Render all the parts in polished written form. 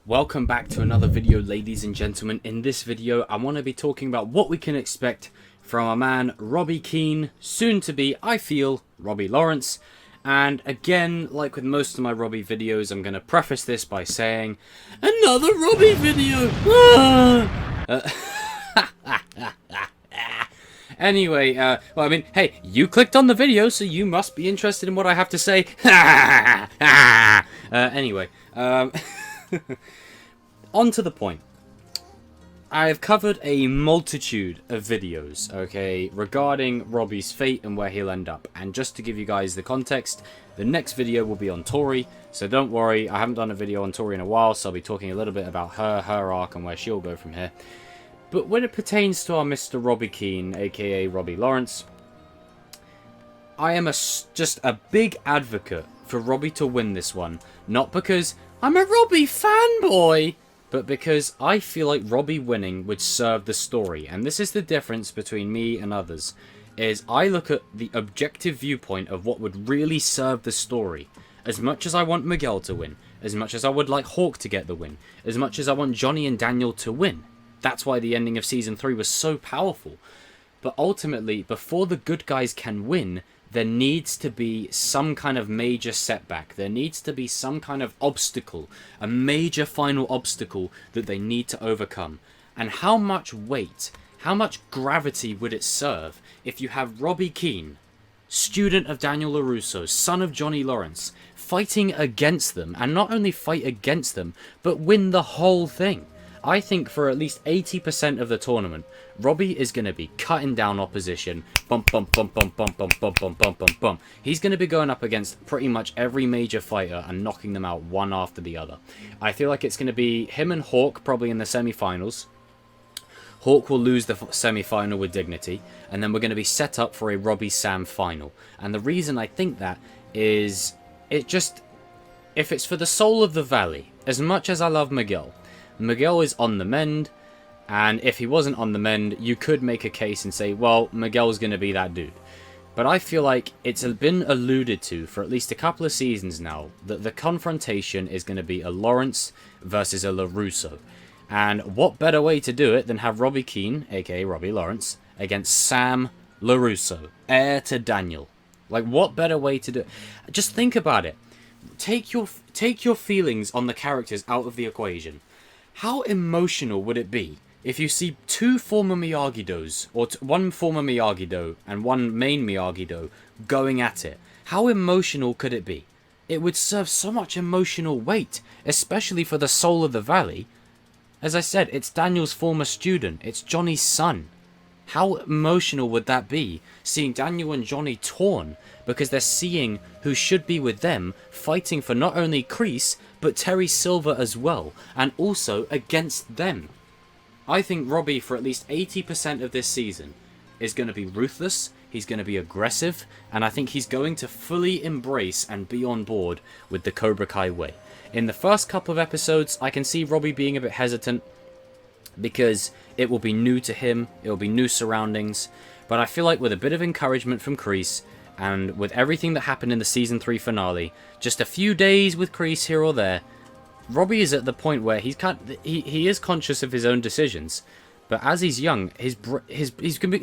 Welcome back to another video, ladies and gentlemen. In this video, I want to be talking about what we can expect from our man Robby Keane, soon to be, I feel, Robby Lawrence. And again, like with most of my Robby videos, I'm going to preface this by saying, another Robby video! Anyway, well, I mean, hey, you clicked on the video, so you must be interested in what I have to say. Anyway, on to the point. I have covered a multitude of videos, okay, regarding Robby's fate and where he'll end up. And just to give you guys the context, the next video will be on Tory, so don't worry, I haven't done a video on Tory in a while, so I'll be talking a little bit about her arc and where she'll go from here. But when it pertains to our Mr. Robby Keane, aka Robby Lawrence, I am just a big advocate for Robby to win this one. Not because I'm a Robby fanboy, but because I feel like Robby winning would serve the story. And this is the difference between me and others, is I look at the objective viewpoint of what would really serve the story. As much as I want Miguel to win, as much as I would like Hawk to get the win, as much as I want Johnny and Daniel to win. That's why the ending of Season 3 was so powerful. But ultimately, before the good guys can win, there needs to be some kind of major setback. There needs to be some kind of obstacle, a major final obstacle that they need to overcome. And how much weight, how much gravity would it serve if you have Robby Keane, student of Daniel LaRusso, son of Johnny Lawrence, fighting against them, and not only fight against them, but win the whole thing? I think for at least 80% of the tournament, Robby is going to be cutting down opposition. Bump, bump, bump, bump, bump, bump, bump, bump, bump, bump, bump. He's going to be going up against pretty much every major fighter and knocking them out one after the other. I feel like it's going to be him and Hawk probably in the semi-finals. Hawk will lose the semi-final with dignity, and then we're going to be set up for a Robby-Sam final. And the reason I think that is, if it's for the soul of the valley, as much as I love Miguel is on the mend, and if he wasn't on the mend, you could make a case and say, well, Miguel's going to be that dude. But I feel like it's been alluded to for at least a couple of seasons now that the confrontation is going to be a Lawrence versus a LaRusso. And what better way to do it than have Robby Keane, aka Robby Lawrence, against Sam LaRusso, heir to Daniel. Like, what better way to do it? Just think about it. Take your feelings on the characters out of the equation. How emotional would it be if you see two former Miyagi-Dos, or one former Miyagi-Do and one main Miyagi-Do, going at it? How emotional could it be? It would serve so much emotional weight, especially for the soul of the valley. As I said, it's Daniel's former student, it's Johnny's son. How emotional would that be, seeing Daniel and Johnny torn, because they're seeing who should be with them, fighting for not only Kreese, but Terry Silver as well, and also against them. I think Robby, for at least 80% of this season, is going to be ruthless, he's going to be aggressive, and I think he's going to fully embrace and be on board with the Cobra Kai way. In the first couple of episodes, I can see Robby being a bit hesitant, because it will be new to him, it will be new surroundings, but I feel like with a bit of encouragement from Kreese, and with everything that happened in the Season 3 finale, just a few days with Kreese here or there, Robby is at the point where he is conscious of his own decisions, but as he's young, it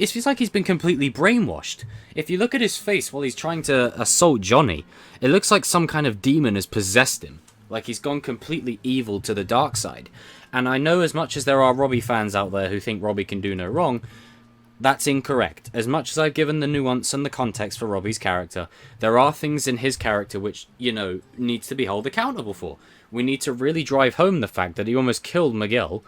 feels like he's been completely brainwashed. If you look at his face while he's trying to assault Johnny, it looks like some kind of demon has possessed him, like he's gone completely evil to the dark side. And I know as much as there are Robby fans out there who think Robby can do no wrong, that's incorrect. As much as I've given the nuance and the context for Robby's character, there are things in his character which, you know, needs to be held accountable for. We need to really drive home the fact that he almost killed Miguel.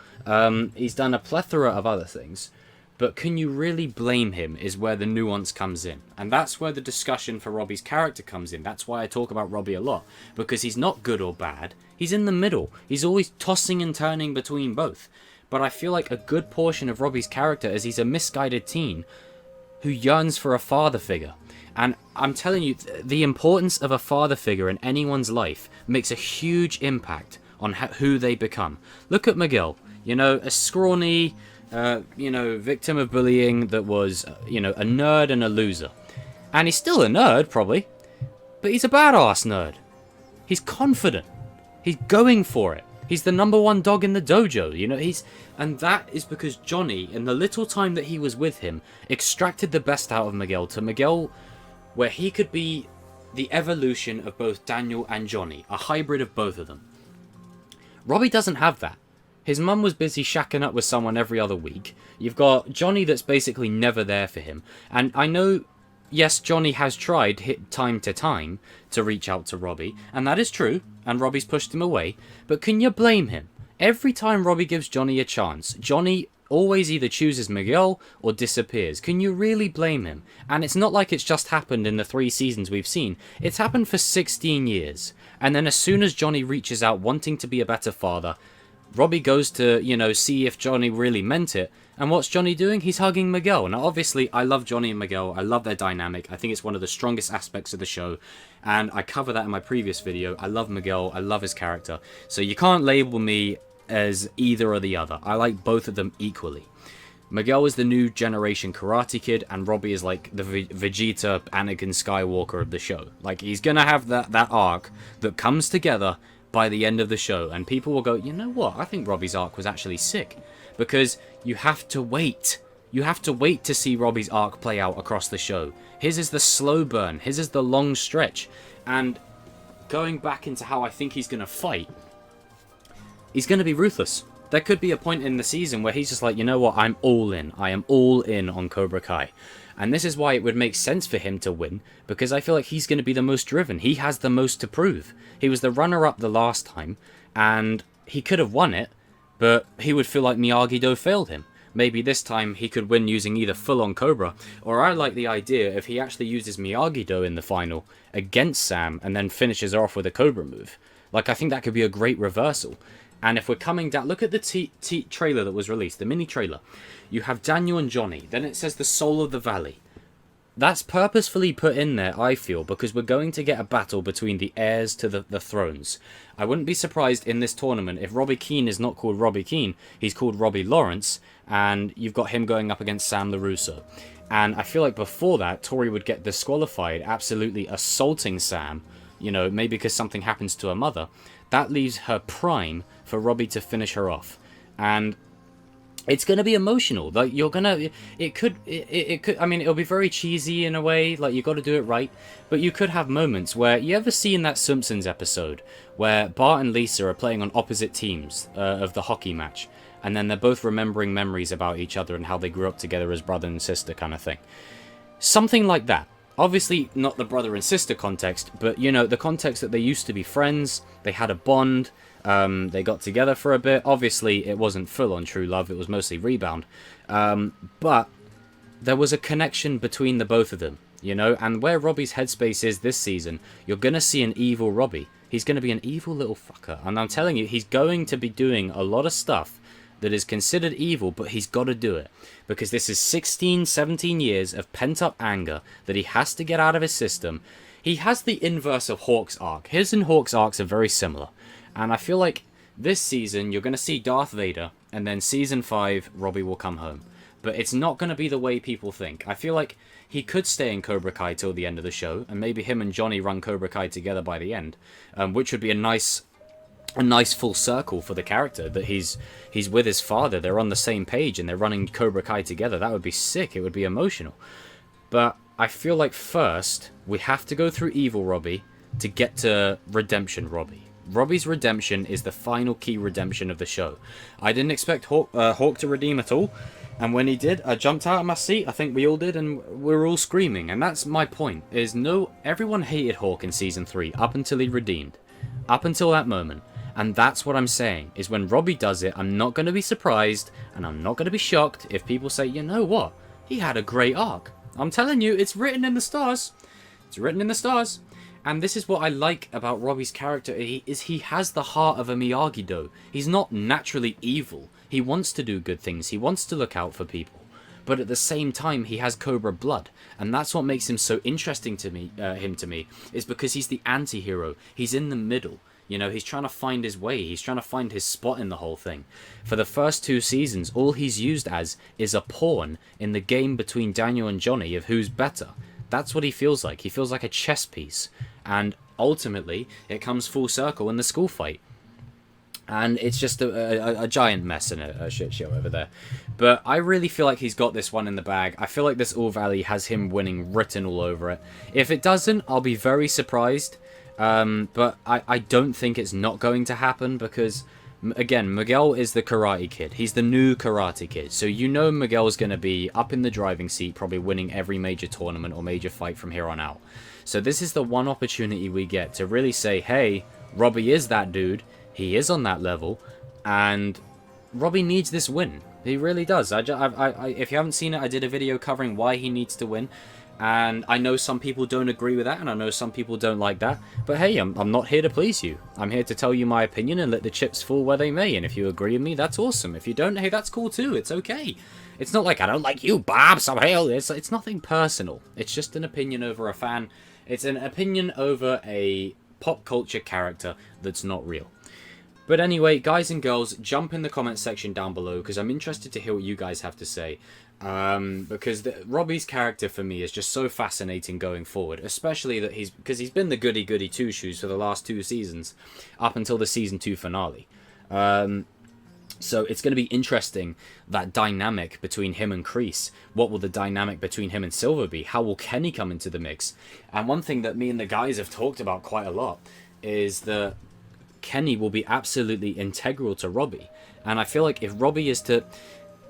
He's done a plethora of other things. But can you really blame him is where the nuance comes in. And that's where the discussion for Robby's character comes in. That's why I talk about Robby a lot. Because he's not good or bad. He's in the middle. He's always tossing and turning between both. But I feel like a good portion of Robby's character is he's a misguided teen who yearns for a father figure. And I'm telling you, the importance of a father figure in anyone's life makes a huge impact on who they become. Look at Miguel. You know, a scrawny, victim of bullying that was, a nerd and a loser. And he's still a nerd, probably. But he's a badass nerd. He's confident. He's going for it. He's the #1 dog in the dojo, you know, and that is because Johnny, in the little time that he was with him, extracted the best out of Miguel, to Miguel where he could be the evolution of both Daniel and Johnny, a hybrid of both of them. Robby doesn't have that. His mum was busy shacking up with someone every other week. You've got Johnny that's basically never there for him. And I know, yes, Johnny has tried time to time to reach out to Robby, and that is true, and Robby's pushed him away, but can you blame him? Every time Robby gives Johnny a chance, Johnny always either chooses Miguel or disappears. Can you really blame him? And it's not like it's just happened in the 3 seasons we've seen. It's happened for 16 years. And then as soon as Johnny reaches out wanting to be a better father, Robby goes to, you know, see if Johnny really meant it. And what's Johnny doing? He's hugging Miguel. Now, obviously, I love Johnny and Miguel. I love their dynamic. I think it's one of the strongest aspects of the show. And I cover that in my previous video. I love Miguel. I love his character. So you can't label me as either or the other. I like both of them equally. Miguel is the new generation Karate Kid, and Robby is like the Vegeta, Anakin Skywalker of the show. Like, he's gonna have that arc that comes together by the end of the show, and people will go, you know what, I think Robby's arc was actually sick. Because you have to wait. You have to wait to see Robby's arc play out across the show. His is the slow burn. His is the long stretch. And going back into how I think he's gonna fight, he's going to be ruthless. There could be a point in the season where he's just like, you know what, I'm all in. I am all in on Cobra Kai. And this is why it would make sense for him to win, because I feel like he's going to be the most driven. He has the most to prove. He was the runner-up the last time, and he could have won it, but he would feel like Miyagi-Do failed him. Maybe this time he could win using either full-on Cobra, or I like the idea if he actually uses Miyagi-Do in the final against Sam, and then finishes her off with a Cobra move. Like, I think that could be a great reversal. And if we're coming down, look at the trailer that was released, the mini trailer. You have Daniel and Johnny. Then it says the Soul of the Valley. That's purposefully put in there, I feel, because we're going to get a battle between the heirs to the thrones. I wouldn't be surprised in this tournament if Robby Keane is not called Robby Keane. He's called Robbie Lawrence, and you've got him going up against Sam LaRusso. And I feel like before that, Tory would get disqualified, absolutely assaulting Sam, you know, maybe because something happens to her mother. That leaves her prime for Robby to finish her off. And it's going to be emotional. Like, you're going to... It could... I mean, it'll be very cheesy in a way. Like, you got to do it right. But you could have moments where... You ever see in that Simpsons episode where Bart and Lisa are playing on opposite teams of the hockey match, and then they're both remembering memories about each other and how they grew up together as brother and sister kind of thing. Something like that. Obviously, not the brother and sister context, but, you know, the context that they used to be friends, they had a bond, they got together for a bit. Obviously, it wasn't full-on true love, it was mostly rebound. But there was a connection between the both of them, you know, and where Robby's headspace is this season, you're going to see an evil Robby. He's going to be an evil little fucker, and I'm telling you, he's going to be doing a lot of stuff that is considered evil, but he's got to do it. Because this is 16, 17 years of pent-up anger that he has to get out of his system. He has the inverse of Hawk's arc. His and Hawk's arcs are very similar. And I feel like this season, you're going to see Darth Vader, and then season 5, Robby will come home. But it's not going to be the way people think. I feel like he could stay in Cobra Kai till the end of the show, and maybe him and Johnny run Cobra Kai together by the end, which would be a nice full circle for the character, that he's with his father, they're on the same page and they're running Cobra Kai together. That would be sick. It would be emotional. But I feel like first we have to go through evil Robby to get to redemption Robby. Robby's redemption is the final key redemption of the show. I didn't expect Hawk to redeem at all, and when he did, I jumped out of my seat. I think we all did, and we were all screaming. And that's my point, is everyone hated Hawk in season 3 up until he redeemed. Up until that moment. And that's what I'm saying, is when Robby does it, I'm not going to be surprised, and I'm not going to be shocked if people say, you know what, he had a great arc. I'm telling you, it's written in the stars. It's written in the stars. And this is what I like about Robby's character, he has the heart of a Miyagi-Do. He's not naturally evil. He wants to do good things. He wants to look out for people. But at the same time, he has Cobra blood. And that's what makes him so interesting to me, is because he's the anti-hero. He's in the middle. You know, he's trying to find his way. He's trying to find his spot in the whole thing. For the first 2 seasons, all he's used as is a pawn in the game between Daniel and Johnny of who's better. That's what he feels like. He feels like a chess piece. And ultimately, it comes full circle in the school fight. And it's just a giant mess and a shit show over there. But I really feel like he's got this one in the bag. I feel like this All Valley has him winning written all over it. If it doesn't, I'll be very surprised. But I don't think it's not going to happen because, again, Miguel is the Karate Kid. He's the new Karate Kid. So you know Miguel's going to be up in the driving seat, probably winning every major tournament or major fight from here on out. So this is the one opportunity we get to really say, hey, Robby is that dude. He is on that level, and Robby needs this win. He really does. If you haven't seen it, I did a video covering why he needs to win, and I know some people don't agree with that, and I know some people don't like that, but hey, I'm not here to please you. I'm here to tell you my opinion and let the chips fall where they may, and if you agree with me, that's awesome. If you don't, hey, that's cool too. It's okay. It's not like I don't like you, Bob, somehow. It's nothing personal. It's just an opinion over a fan. It's an opinion over a pop culture character that's not real. But anyway, guys and girls, jump in the comment section down below because I'm interested to hear what you guys have to say. Because Robby's character for me is just so fascinating going forward, especially that because he's been the goody-goody two-shoes for the last 2 seasons, up until the season 2 finale. So it's going to be interesting, that dynamic between him and Kreese. What will the dynamic between him and Silver be? How will Kenny come into the mix? And one thing that me and the guys have talked about quite a lot is that Kenny will be absolutely integral to Robby. And I feel like if Robby is to...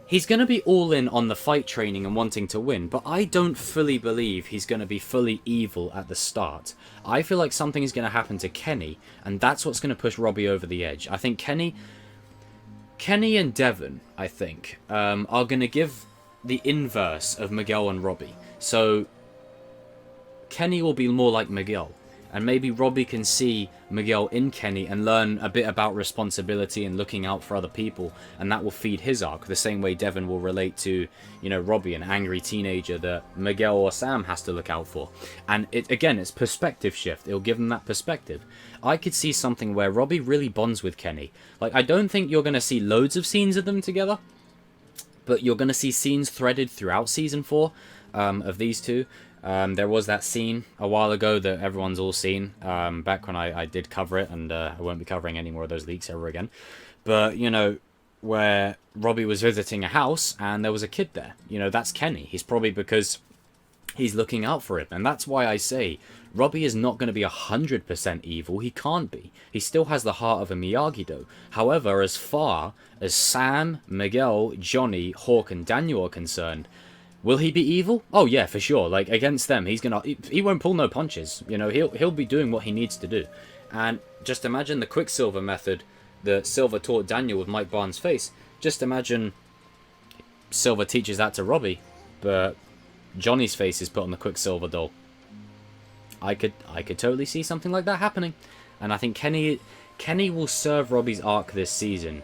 He's going to be all in on the fight training and wanting to win, but I don't fully believe he's going to be fully evil at the start. I feel like something is going to happen to Kenny, and that's what's going to push Robby over the edge. I think Kenny and Devon, I think, are going to give the inverse of Miguel and Robby. So Kenny will be more like Miguel. And maybe Robby can see Miguel in Kenny and learn a bit about responsibility and looking out for other people. And that will feed his arc, the same way Devon will relate to, you know, Robby, an angry teenager that Miguel or Sam has to look out for. And again, it's perspective shift. It'll give them that perspective. I could see something where Robby really bonds with Kenny. Like, I don't think you're going to see loads of scenes of them together, but you're going to see scenes threaded throughout Season 4 of these two. There was that scene a while ago that everyone's all seen, back when I did cover it, and I won't be covering any more of those leaks ever again. But, you know, where Robby was visiting a house and there was a kid there. You know, that's Kenny. He's probably because he's looking out for him. And that's why I say Robby is not going to be 100% evil. He can't be. He still has the heart of a Miyagi-Do. However, as far as Sam, Miguel, Johnny, Hawk, and Daniel are concerned, will he be evil? Oh yeah, for sure. Like, against them, he won't pull no punches. You know, he'll be doing what he needs to do. And just imagine the Quicksilver method that Silver taught Daniel with Mike Barnes' face. Just imagine Silver teaches that to Robby, but Johnny's face is put on the Quicksilver doll. I could totally see something like that happening. And I think Kenny will serve Robby's arc this season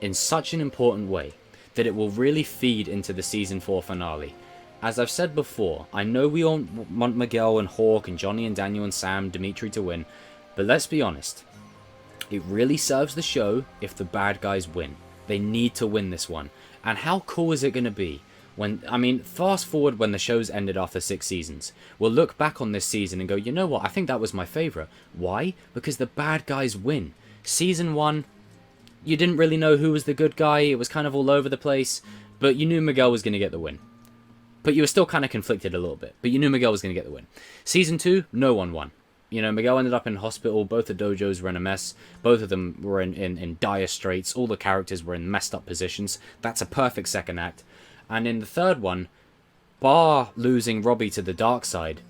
in such an important way that it will really feed into the Season 4 finale. As I've said before, I know we all want Miguel and Hawk and Johnny and Daniel and Sam, Dimitri to win, but let's be honest, it really serves the show if the bad guys win. They need to win this one. And how cool is it going to be when, I mean, fast forward when the show's ended after 6 seasons. We'll look back on this season and go, you know what, I think that was my favourite. Why? Because the bad guys win. Season 1, you didn't really know who was the good guy. It was kind of all over the place. But you knew Miguel was going to get the win. But you were still kind of conflicted a little bit. But you knew Miguel was going to get the win. Season 2, no one won. You know, Miguel ended up in hospital. Both the dojos were in a mess. Both of them were in dire straits. All the characters were in messed up positions. That's a perfect second act. And in the third one, bar losing Robby to the dark side,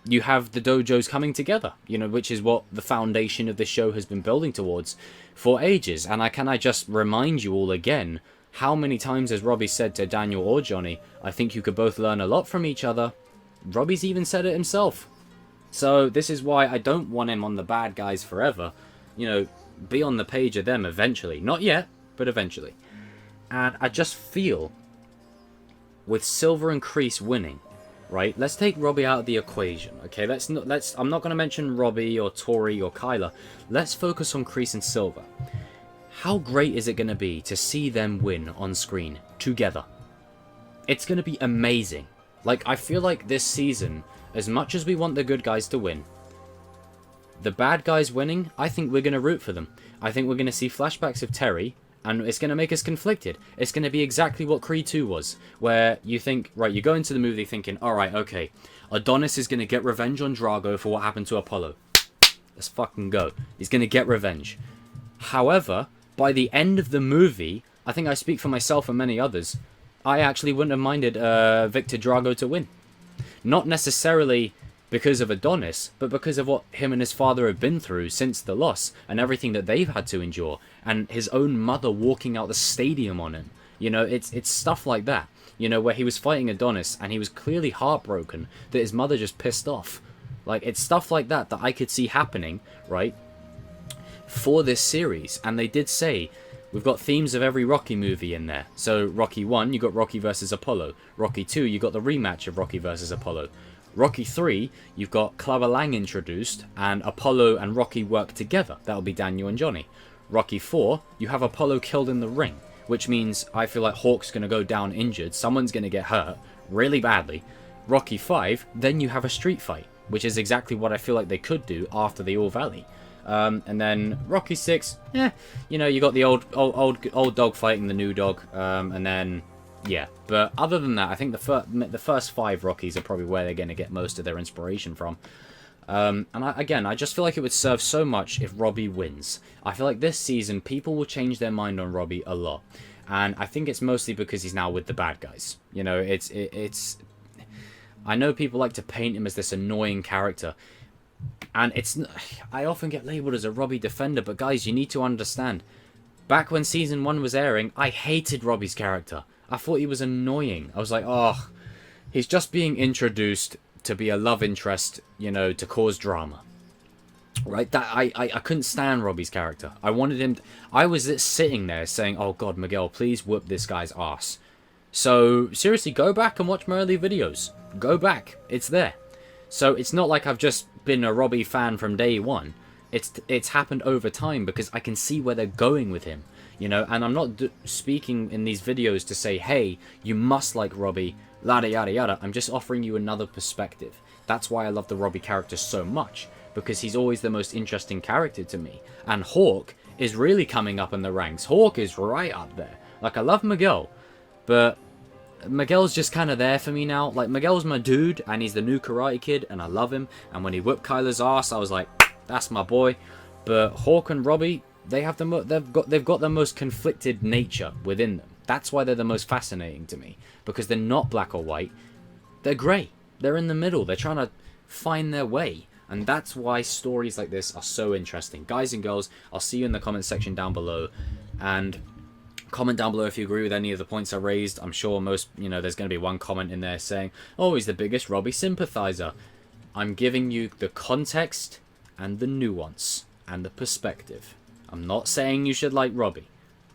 you have the dojos coming together, you know, which is what the foundation of the show has been building towards for ages. And can I just remind you all again, how many times has Robby said to Daniel or Johnny, I think you could both learn a lot from each other. Robby's even said it himself. So this is why I don't want him on the bad guys forever. You know, be on the page of them eventually. Not yet, but eventually. And I just feel, with Silver and Kreese winning, right? Let's take Robby out of the equation, okay? I'm not going to mention Robby or Tory or Kyler. Let's focus on Kreese and Silver. How great is it going to be to see them win on screen together? It's going to be amazing. Like, I feel like this season, as much as we want the good guys to win, the bad guys winning, I think we're going to root for them. I think we're going to see flashbacks of Terry, and it's going to make us conflicted. It's going to be exactly what Creed 2 was, where you think, right, you go into the movie thinking, alright, okay, Adonis is going to get revenge on Drago for what happened to Apollo. Let's fucking go. He's going to get revenge. However, by the end of the movie, I think I speak for myself and many others, I actually wouldn't have minded Victor Drago to win. Not necessarily because of Adonis, but because of what him and his father have been through since the loss, and everything that they've had to endure, and his own mother walking out the stadium on him. You know, it's stuff like that. You know, where he was fighting Adonis, and he was clearly heartbroken that his mother just pissed off. Like, it's stuff like that that I could see happening, right, for this series. And they did say, we've got themes of every Rocky movie in there. So, Rocky 1, you got Rocky versus Apollo. Rocky 2, you got the rematch of Rocky versus Apollo. Rocky 3, you've got Clubber Lang introduced, and Apollo and Rocky work together. That'll be Daniel and Johnny. Rocky 4, you have Apollo killed in the ring, which means I feel like Hawk's going to go down injured. Someone's going to get hurt really badly. Rocky 5, then you have a street fight, which is exactly what I feel like they could do after the All Valley. And then Rocky 6, you know, you got the old dog fighting the new dog, and then, yeah. But other than that, I think the first 5 Rockies are probably where they're going to get most of their inspiration from. And I just feel like it would serve so much if Robby wins. I feel like this season, people will change their mind on Robby a lot. And I think it's mostly because he's now with the bad guys. You know, it's I know people like to paint him as this annoying character, and I often get labelled as a Robby defender, but guys, you need to understand, back when Season 1 was airing, I hated Robby's character. I thought he was annoying. I was like, oh, he's just being introduced to be a love interest, you know, to cause drama. Right? That I couldn't stand Robby's character. I wanted him... I was sitting there saying, oh god, Miguel, please whoop this guy's ass. So, seriously, go back and watch my early videos. Go back. It's there. So, it's not like I've just been a Robby fan from day one. It's happened over time because I can see where they're going with him. You know, and I'm not speaking in these videos to say, hey, you must like Robby, yada yada yada. I'm just offering you another perspective. That's why I love the Robby character so much, because he's always the most interesting character to me. And Hawk is really coming up in the ranks. Hawk is right up there. Like, I love Miguel, but Miguel's just kind of there for me now. Like, Miguel's my dude, and he's the new Karate Kid, and I love him. And when he whipped Kyler's ass, I was like, that's my boy. But Hawk and Robby, they've got the most conflicted nature within them. That's why they're the most fascinating to me, because they're not black or white. They're grey. They're in the middle. They're trying to find their way. And that's why stories like this are so interesting. Guys and girls, I'll see you in the comment section down below. And comment down below if you agree with any of the points I raised. I'm sure most, you know, there's going to be one comment in there saying, oh, he's the biggest Robby sympathizer. I'm giving you the context and the nuance and the perspective. I'm not saying you should like Robby.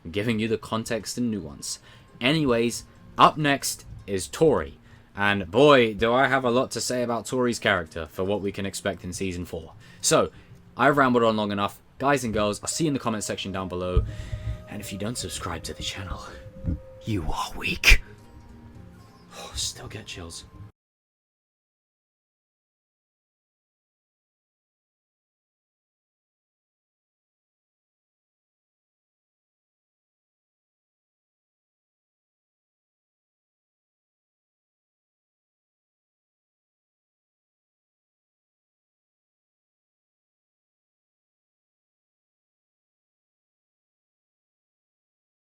I'm giving you the context and nuance. Anyways, up next is Tory. And boy, do I have a lot to say about Tory's character for what we can expect in Season 4. So, I've rambled on long enough. Guys and girls, I'll see you in the comment section down below. And if you don't subscribe to the channel, you are weak. Oh, still get chills.